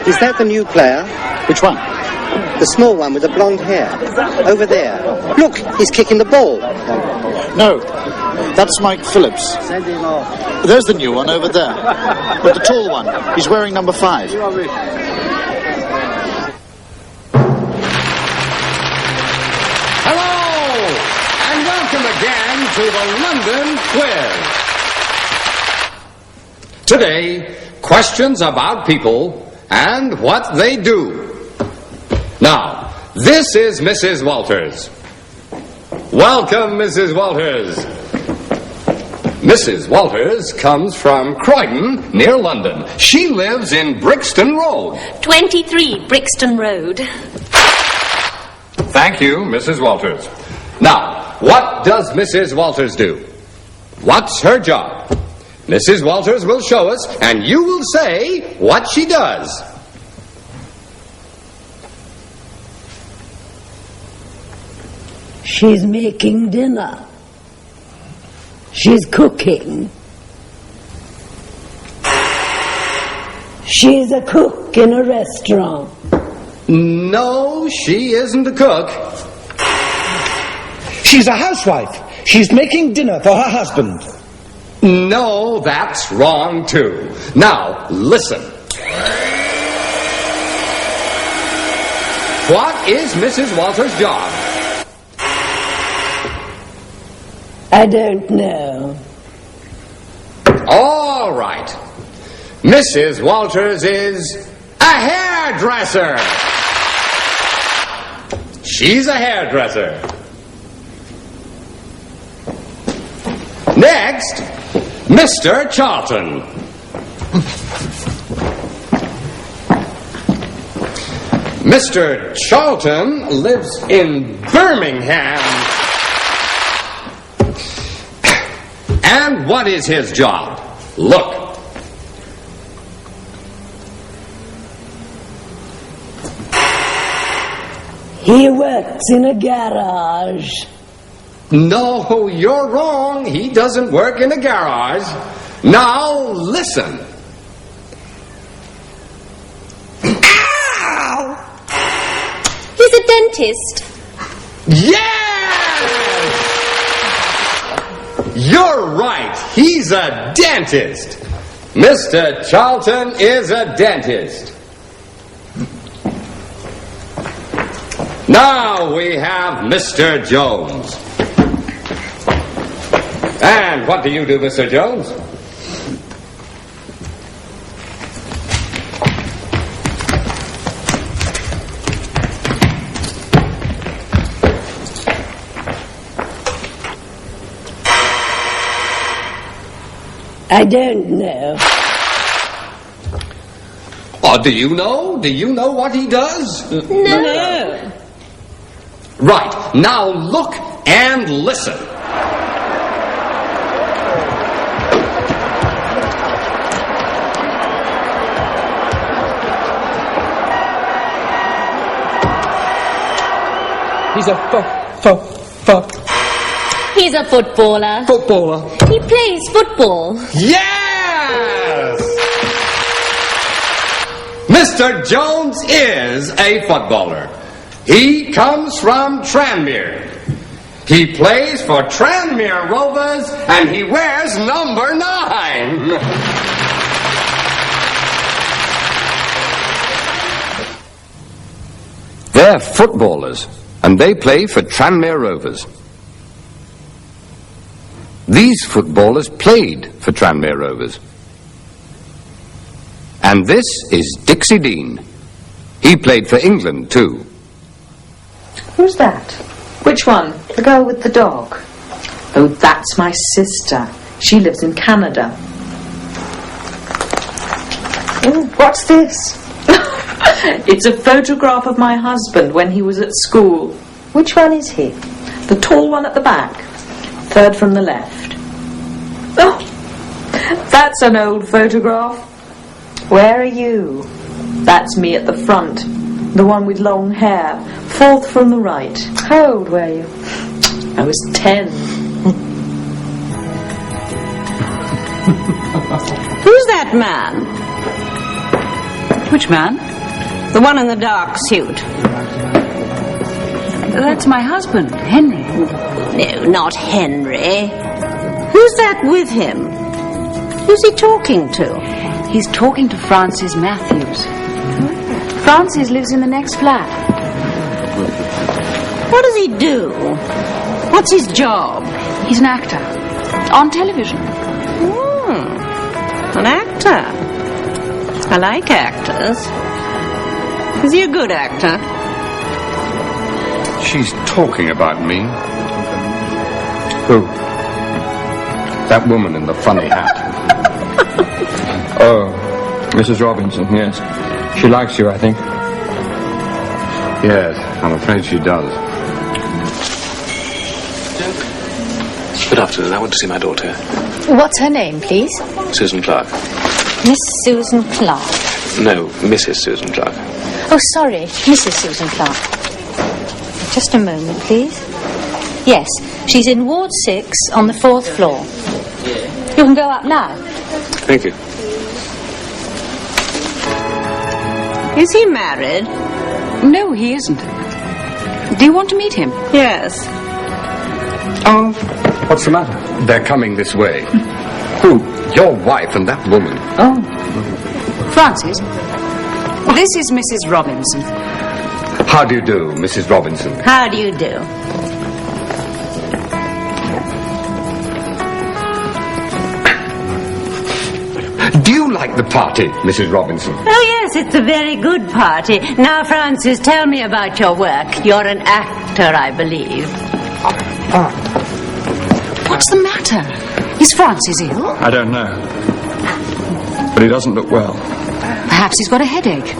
Is that the new player? Which one? The small one with the blonde hair. Over there. Look, he's kicking the ball. No, that's Mike Phillips. There's the new one over there. But the tall one, he's wearing number 5. Hello, and welcome again to the London Quiz. Today, questions about people and what they do. Now, this is Mrs. Walters. Welcome, Mrs. Walters. Mrs. Walters comes from Croydon, near London. She lives in Brixton Road. 23 Brixton Road. Thank you, Mrs. Walters. Now, what does Mrs. Walters do? What's her job? Mrs. Walters will show us, and you will say what she does. She's making dinner. She's cooking. She's a cook in a restaurant. No, she isn't a cook. She's a housewife. She's making dinner for her husband. No, that's wrong too. Now, listen. What is Mrs. Walters' job? I don't know. All right. Mrs. Walters is a hairdresser. She's a hairdresser. Next, Mr. Charlton. Mr. Charlton lives in Birmingham. And what is his job? Look. He works in a garage. No, you're wrong. He doesn't work in a garage. Now, listen. Ow! He's a dentist. Yes! You're right. He's a dentist. Mr. Charlton is a dentist. Now we have Mr. Jones. And what do you do, Mr. Jones? I don't know. Oh, do you know? Do you know what he does? No. Right. Now look and listen. He's a He's a footballer. footballer. He plays football. Yes! Mr. Jones is a footballer. He comes from Tranmere. He plays for Tranmere Rovers and he wears number 9. They're footballers and they play for Tranmere Rovers. These footballers played for Tranmere Rovers. And this is Dixie Dean. He played for England too. Who's that? Which one? The girl with the dog? Oh, that's my sister. She lives in Canada. Oh, what's this? It's a photograph of my husband when he was at school. Which one is he? The tall one at the back. Third from the left. Oh, that's an old photograph. Where are you? That's me at the front. The one with long hair. Fourth from the right. How old were you? I was 10. Who's that that man? Which man? The one in the dark suit. That's my husband, Henry. No, not Henry. Who's that with him? Who's he talking to? He's talking to Francis Matthews. Francis lives in the next flat. What does he do? What's his job? He's an actor. On television. An actor. I like actors. Is he a good actor? She's talking about me. Who? That woman in the funny hat. Oh, Mrs. Robinson, yes. She likes you, I think. Yes, I'm afraid she does. Good afternoon. I want to see my daughter, What's her name, please? Susan Clark. Miss Susan Clark. No, Mrs. Susan Clark. Oh, sorry, Mrs. Susan Clark. Just a moment, please. Yes, she's in Ward 6 on the 4th floor. You can go up now. Thank you. Is he married? No, he isn't. Do you want to meet him? Yes. Oh, what's the matter? They're coming this way. Who? Your wife and that woman. Oh. Francis, this is Mrs. Robinson. How do you do, Mrs. Robinson? How do you do? Do you like the party, Mrs. Robinson? Oh, yes, it's a very good party. Now, Francis, tell me about your work. You're an actor, I believe. What's the matter? Is Francis ill? I don't know. But he doesn't look well. Perhaps he's got a headache.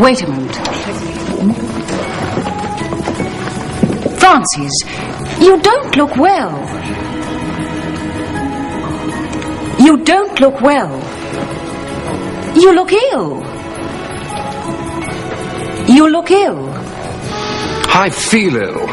Wait a moment. Francis, you don't look well. You don't look well. You look ill. You look ill. I feel ill.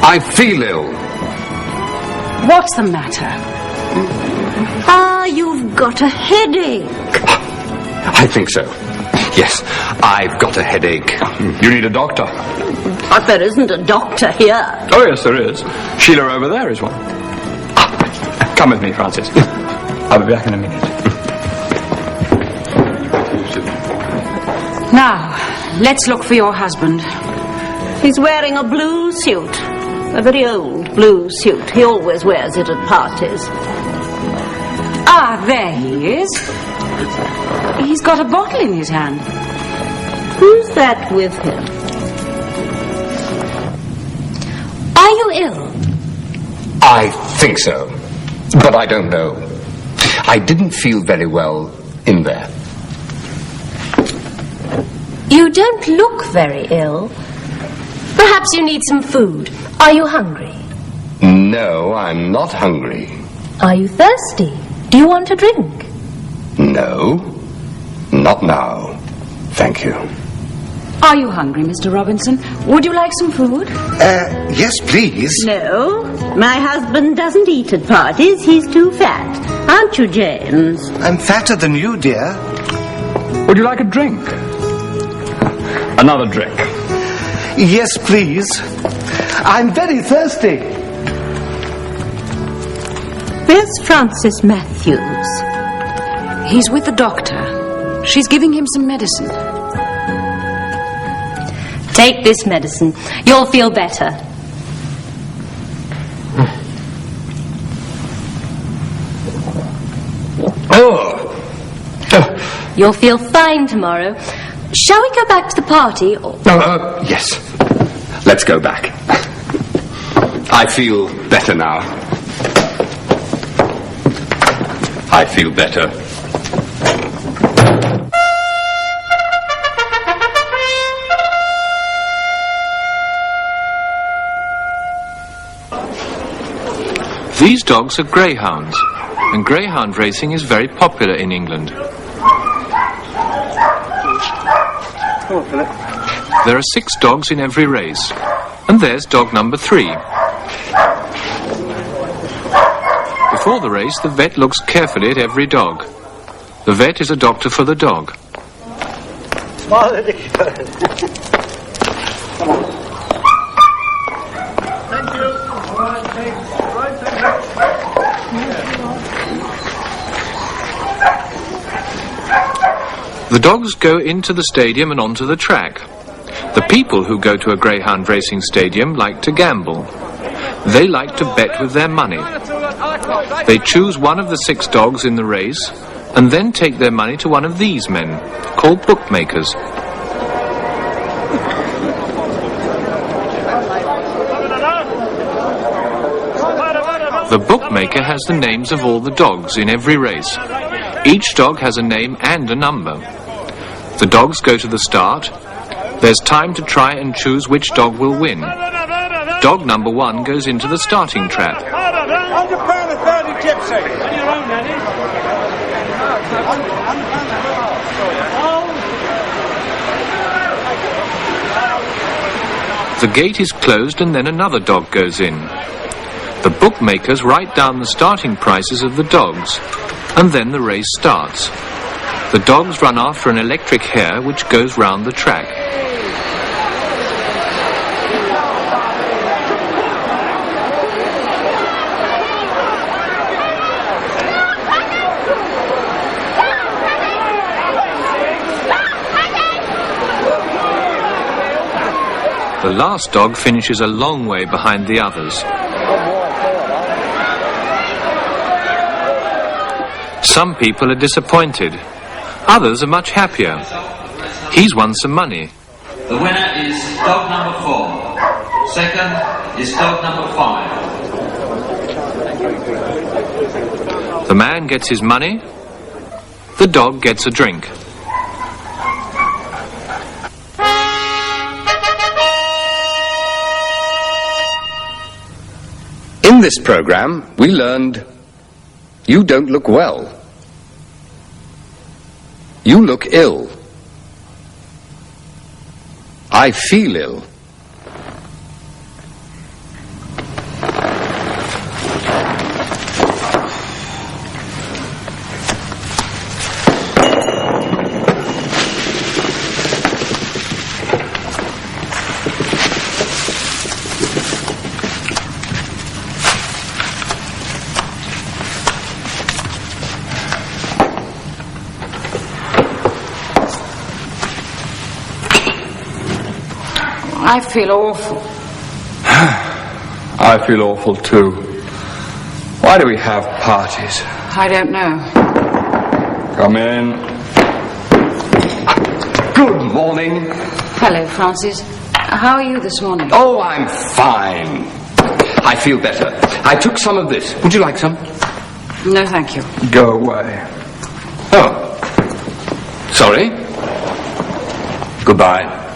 I feel ill. What's the matter? Ah, you've got a headache. I think so. Yes, I've got a headache. You need a doctor. But there isn't a doctor here. Oh, yes, there is. Sheila over there is one. Come with me, Francis. I'll be back in a minute. Now, let's look for your husband. He's wearing a blue suit. A very old blue suit. He always wears it at parties. Ah, there he is. He's got a bottle in his hand. Who's that with him? Are you ill? I think so. But I don't know. I didn't feel very well in there. You don't look very ill. Perhaps you need some food. Are you hungry? No, I'm not hungry. Are you thirsty? Do you want a drink? No, not now. Thank you. Are you hungry, Mr. Robinson? Would you like some food? Yes, please. No, my husband doesn't eat at parties. He's too fat. Aren't you, James? I'm fatter than you, dear. Would you like a drink? Another drink. Yes, please. I'm very thirsty. Where's Francis Matthews? He's with the doctor. She's giving him some medicine. Take this medicine. You'll feel better. You'll feel fine tomorrow. Shall we go back to the party? Yes. Let's go back. I feel better now. I feel better. These dogs are greyhounds, and greyhound racing is very popular in England. There are 6 dogs in every race, and there's dog number 3. Before the race, the vet looks carefully at every dog. The vet is a doctor for the dog. The dogs go into the stadium and onto the track. The people who go to a greyhound racing stadium like to gamble. They like to bet with their money. They choose one of the 6 dogs in the race and then take their money to one of these men, called bookmakers. The bookmaker has the names of all the dogs in every race. Each dog has a name and a number. The dogs go to the start. There's time to try and choose which dog will win. Dog number 1 goes into the starting trap. The gate is closed and then another dog goes in. The bookmakers write down the starting prices of the dogs, and then the race starts. The dogs run after an electric hare which goes round the track. The last dog finishes a long way behind the others. Some people are disappointed. Others are much happier. He's won some money. The winner is dog number 4. Second is dog number 5. The man gets his money. The dog gets a drink. In this program, we learned you don't look well. You look ill. I feel ill. I feel awful. I feel awful too. Why do we have parties? I don't know. Come in. Good morning. Hello, Francis. How are you this morning? Oh, I'm fine. I feel better. I took some of this. Would you like some? No, thank you. Go away. Oh. Sorry. Goodbye.